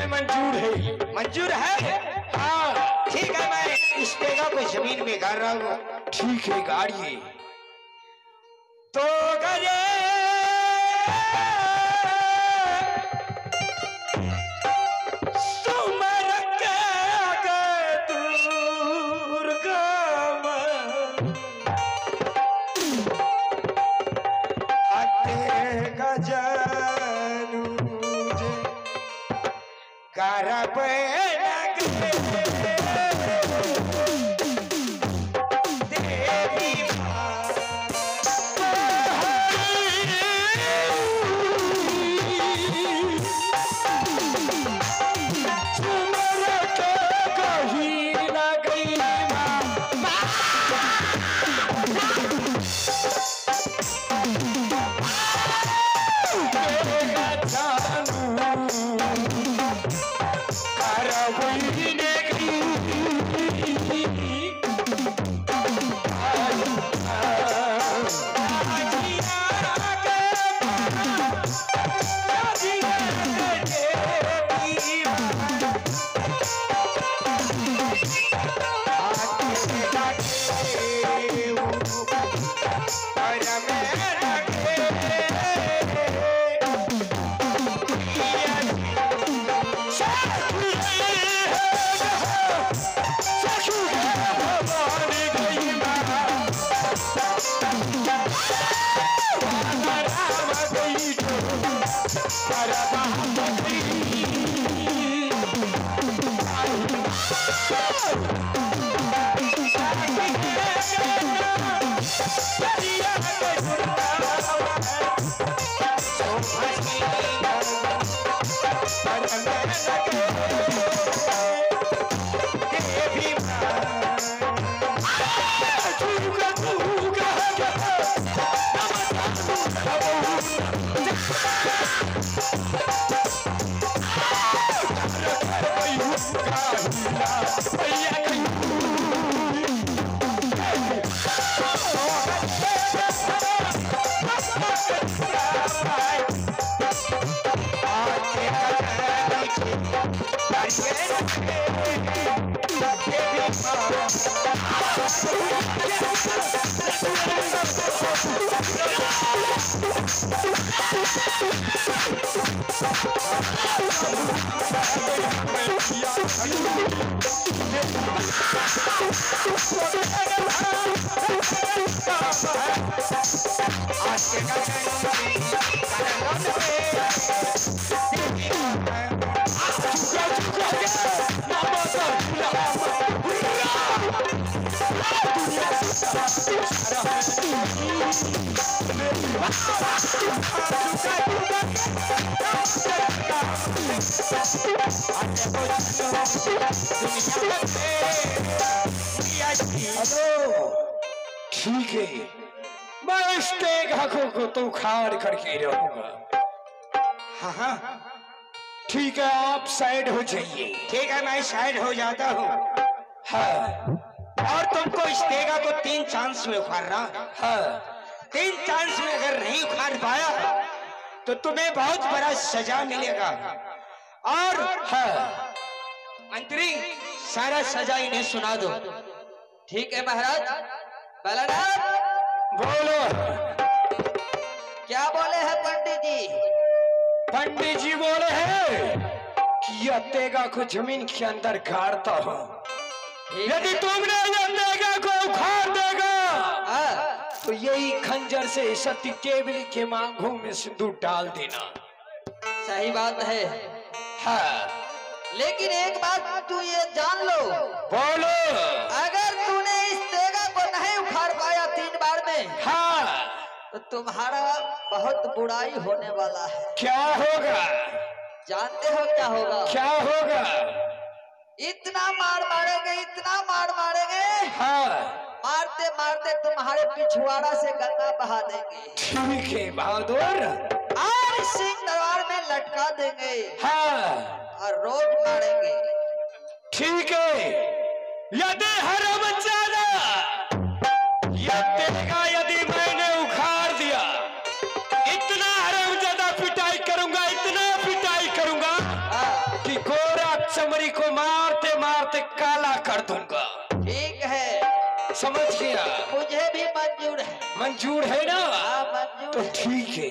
है, मंजूर है। मंजूर है? हाँ ठीक है, मैं इस पेगा को जमीन में गाड़ रहा हूँ। ठीक है, गाड़िए। तो गए सुमर के दुर्गम अते गजनुज करब ठीक है, मैं इस टेगा को तो उखाड़ करके रहूंगा। हाँ हाँ ठीक है, आप साइड हो जाइए। ठीक है, मैं साइड हो जाता हूँ। हाँ, और तुमको इस टेगा को 3 चांस में उखाड़ना। हाँ, 3 चांस में अगर नहीं उखाड़ पाया तो तुम्हें बहुत बड़ा सजा मिलेगा। और हाँ, मंत्री, सारा सजा इन्हें सुना दो। ठीक है महाराज। बालानाथ, बोलो। क्या बोले हैं पंडित जी? पंडित जी बोले हैं कि यह तेगा को जमीन के अंदर गाड़ता हूँ। यदि तुमने यह तेगा को उखाड़ देगा तो यही खंजर से सती केवली के मांगों में सिंदूर डाल देना। सही बात है। हाँ, लेकिन एक बात तू ये जान लो। बोलो। अगर तूने इस तेगा को नहीं उखाड़ पाया 3 बार में, हाँ, तो तुम्हारा बहुत बुराई होने वाला है। क्या होगा? जानते हो क्या होगा? क्या होगा? इतना मार मारेंगे, इतना मार मारेंगे, हाँ, मारते मारते तुम्हारे पिछवाड़ा से गंगा बहा देंगे। ठीक है बहादुर। और सिंह दरबार में लटका देंगे। हाँ, और रोज मारेंगे। ठीक है। यदि हरमजादा यदि मैंने उखाड़ दिया, इतना हरमजादा पिटाई करूंगा, इतना पिटाई करूंगा कि चमड़ी को मारते मारते काला कर दूंगा। ठीक है, समझ गया? मुझे भी मंजूर है। मंजूर है ना? हाँ मंजूर तो है। ठीक है,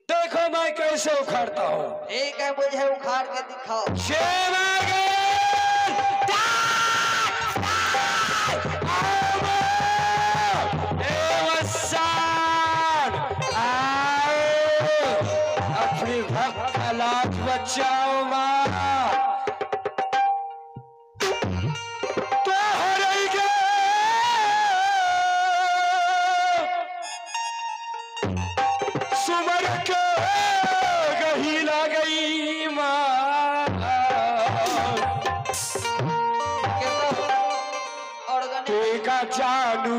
देखो मैं कैसे उखाड़ता हूँ। ठीक है, मुझे उखाड़ के दिखाओ। अपने भक्त का लाज बचाओ माँ, तो हरेगा सुमर के गहीला गई माँ। देखा जानू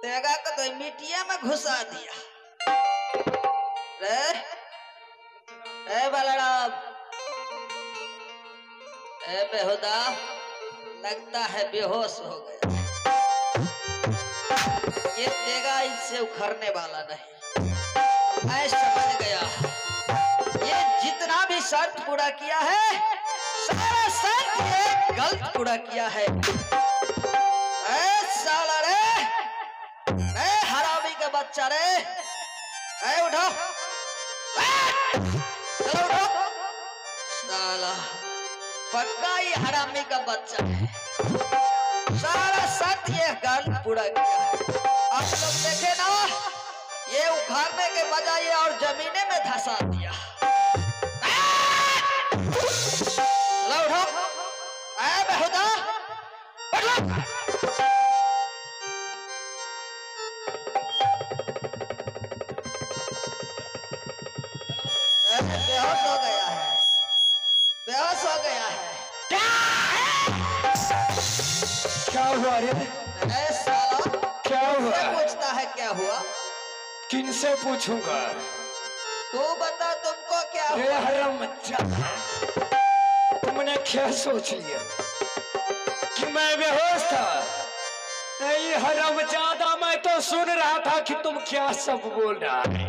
तेगा को तो मिट्टिया में घुसा दिया रे। ए बलराम, ए बेहुदा, लगता है बेहोश हो गया। ये तेगा इससे उखड़ने वाला नहीं, मैं समझ गया। ये जितना भी शर्त पूरा किया है, सारा शर्त ये गलत पूरा किया है। साला रे, हरामी का बच्चा रे, उठो, चलो उठो। साला पक्का ही हरामी का बच्चा है। सारा शर्त ये गलत पूरा किया। आप लोग देखे ना, ये उखाड़ने के बजाय ये और जमीने में धंसा दिया। चलो उठो, बेहुदा, बेहोश हो गया है, बेहोश हो गया है। क्या हुआ रे? साला क्या हुआ? पूछता है क्या हुआ? किनसे पूछूंगा? तू बता, तुमको क्या हुआ? हराम बच्चा, तुमने क्या सोच लिया कि मैं बेहोश था? नहीं हरामजादा, मैं तो सुन रहा था कि तुम क्या सब बोल रहा है।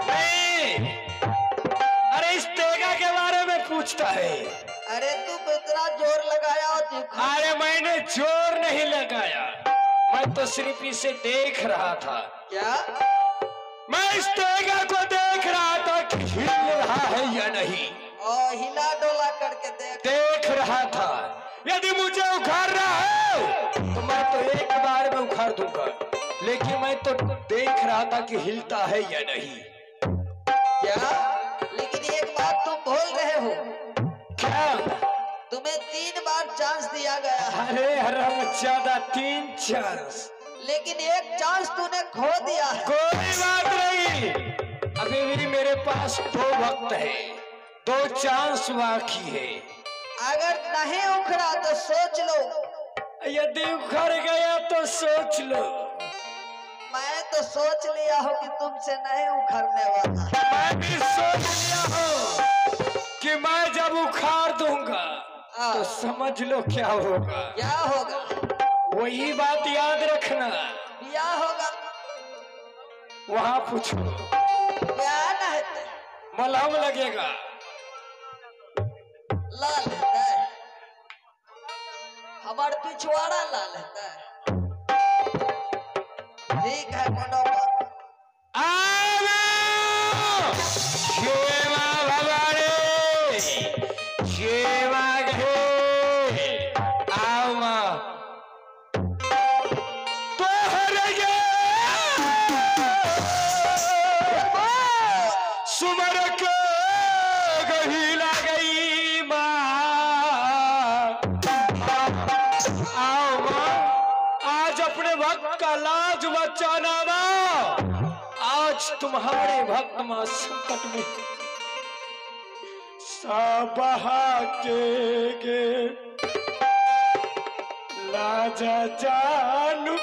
नहीं, अरे इस तेगा के बारे में पूछता है। अरे तू इतना जोर लगाया और अरे मैंने जोर नहीं लगाया, मैं तो सिर्फ इसे देख रहा था। क्या? मैं इस तेगा को देख रहा था कि हिल रहा है या नहीं। और हिला डोला करके देख रहा था। यदि मुझे उखाड़ रहा है तो मैं तो एक बार में उखाड़ दूंगा, लेकिन मैं तो देख रहा था कि हिलता है या नहीं। क्या? लेकिन एक बात तुम भूल रहे हो। क्या? तुम्हें 3 बार चांस दिया गया। अरे हरामजादा, 3 चांस, लेकिन एक चांस तूने खो दिया है। कोई बात नहीं, अभी भी मेरे पास 2 वक्त है, 2 चांस बाकी है। अगर नहीं उखड़ा तो सोच लो। यदि उखड़ गया तो सोच लो। मैं तो सोच लिया हूँ कि तुमसे नहीं उखड़ने वाला। मैं भी सोच लिया हूँ कि मैं जब उखाड़ दूंगा तो समझ लो क्या होगा। क्या होगा? वही बात याद रखना। क्या होगा? वहाँ पूछो। क्या नहीं? मलहम लगेगा। ला लेता है हमार पिछवाड़ा, ला लेता है। ठीक है, कोनो बात। लाज बचाना ना, आज तुम्हारे भक्त मां संकट में सबहा के लाजा जानू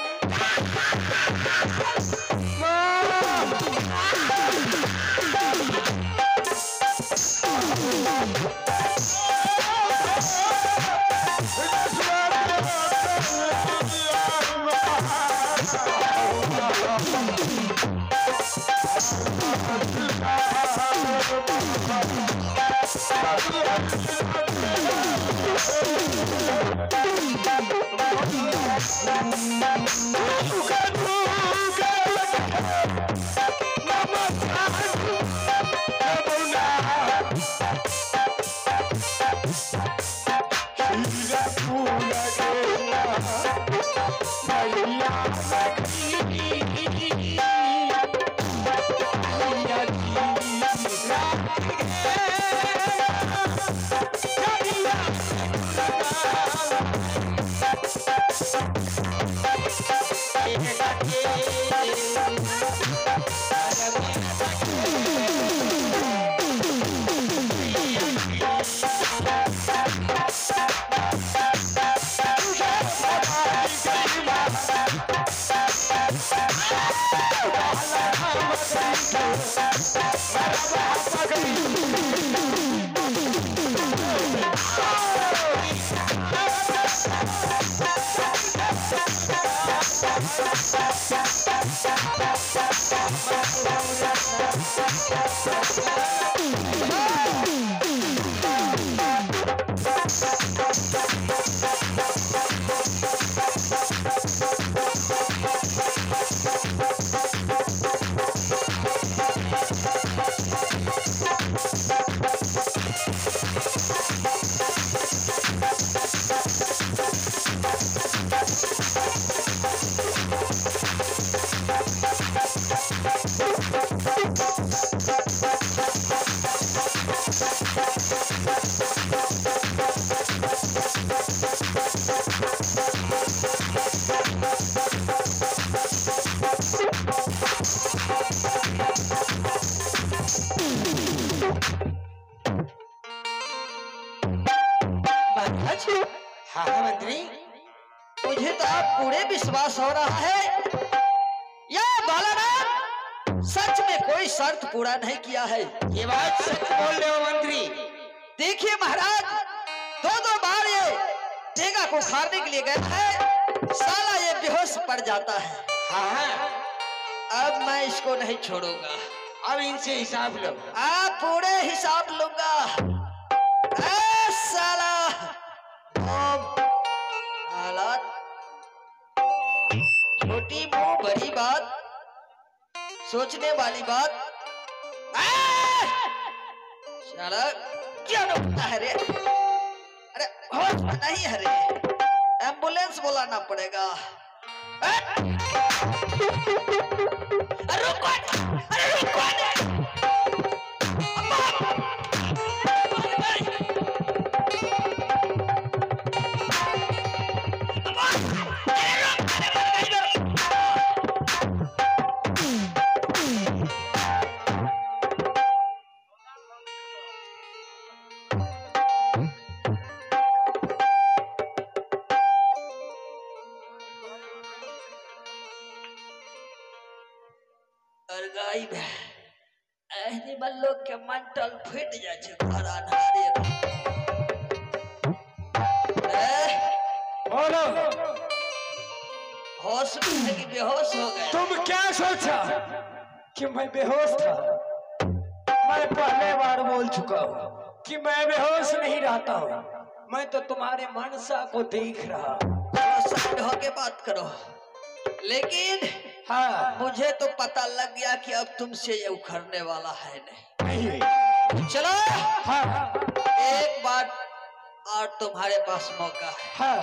हाँ मंत्री, मुझे तो आप पूरे विश्वास हो रहा है या बालाराम सच में कोई शर्त पूरा नहीं किया है। ये बात सच बोल रहे हो मंत्री। देखिए महाराज, 2 बार ये तेगा को खारने के लिए गया है, साला ये बेहोश पड़ जाता है। हाँ, अब मैं इसको नहीं छोड़ूंगा। अब इनसे हिसाब लो। आप पूरे हिसाब लूंगा। साला हालात छोटी मुंह बड़ी बात, सोचने वाली बात। साला क्या रोकता है रे? अरे होश में नहीं है रे, एम्बुलेंस बुलाना पड़ेगा। अरे रुको, अरे रुको एनिमल लोग के मेंटल फिट जाए छे घरा नारे। बोलो, होश में है कि बेहोश हो गए? तुम क्या सोचा कि मैं बेहोश था? मैं पहले बार बोल चुका हूँ कि मैं बेहोश नहीं रहता हूँ। मैं तो तुम्हारे मनसा को देख रहा हूँ। साइड होके बात करो। लेकिन हाँ, मुझे तो पता लग गया कि अब तुमसे ये उखड़ने वाला है नहीं। नहीं। चलो हाँ, एक बार और तुम्हारे पास मौका है। हाँ,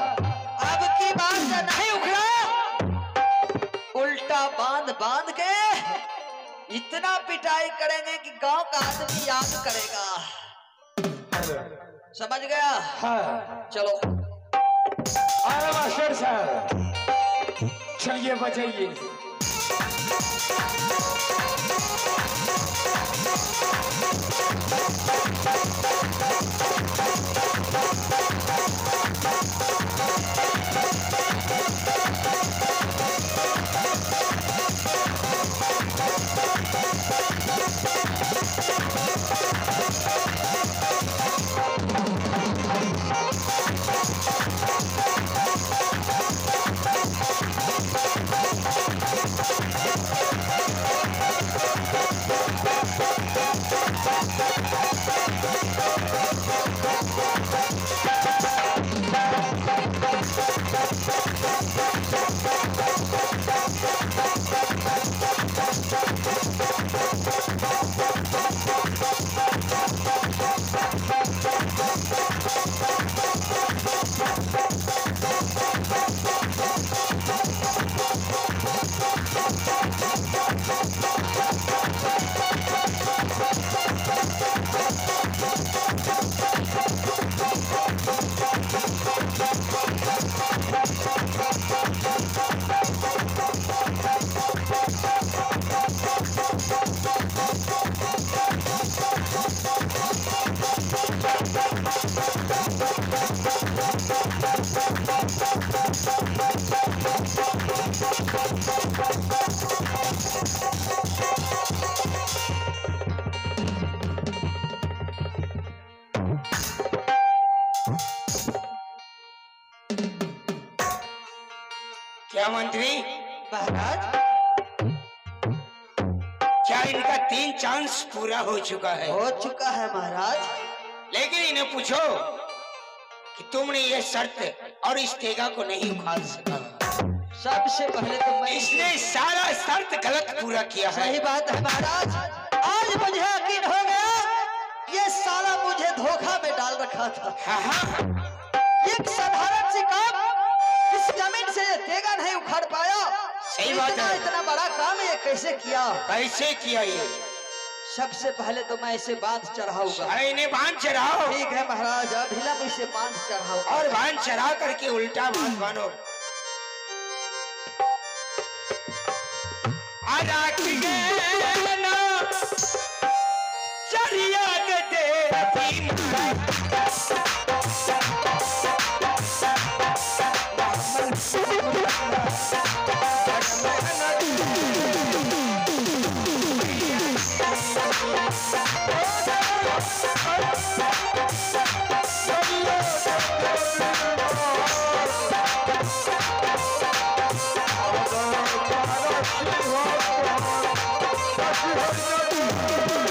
अब की बात से नहीं उखड़ा, उल्टा बांध बांध के इतना पिटाई करेंगे कि गांव का आदमी याद करेगा। समझ गया? हाँ। चलो अरे मास्टर साहब, चलिए बजाइए। क्या मंत्री महाराज, क्या इनका 3 चांस पूरा हो चुका है? हो चुका है महाराज। लेकिन इन्हें पूछो कि तुमने ये शर्त और इस तेगा को नहीं उखाड़ सका। सबसे पहले तो मैं इसने सारा शर्त गलत पूरा किया है। सही बात है महाराज, आज मुझे यकीन हो गया ये साला मुझे धोखा में डाल रखा था। हाँ हाँ, एक साधारण सी काम इस जमीन से तेगा नहीं उखाड़ पाया। सही बात है। इतना बड़ा काम ये कैसे किया? कैसे किया ये? सबसे पहले तो मैं इसे बांध चढ़ाऊंगा। अरे इन्हें बांध चढ़ाओ। ठीक है महाराज, अभिलंब इसे बांध चढ़ाऊंगा। और बांध चढ़ा करके उल्टा बांध बांधो। Oh,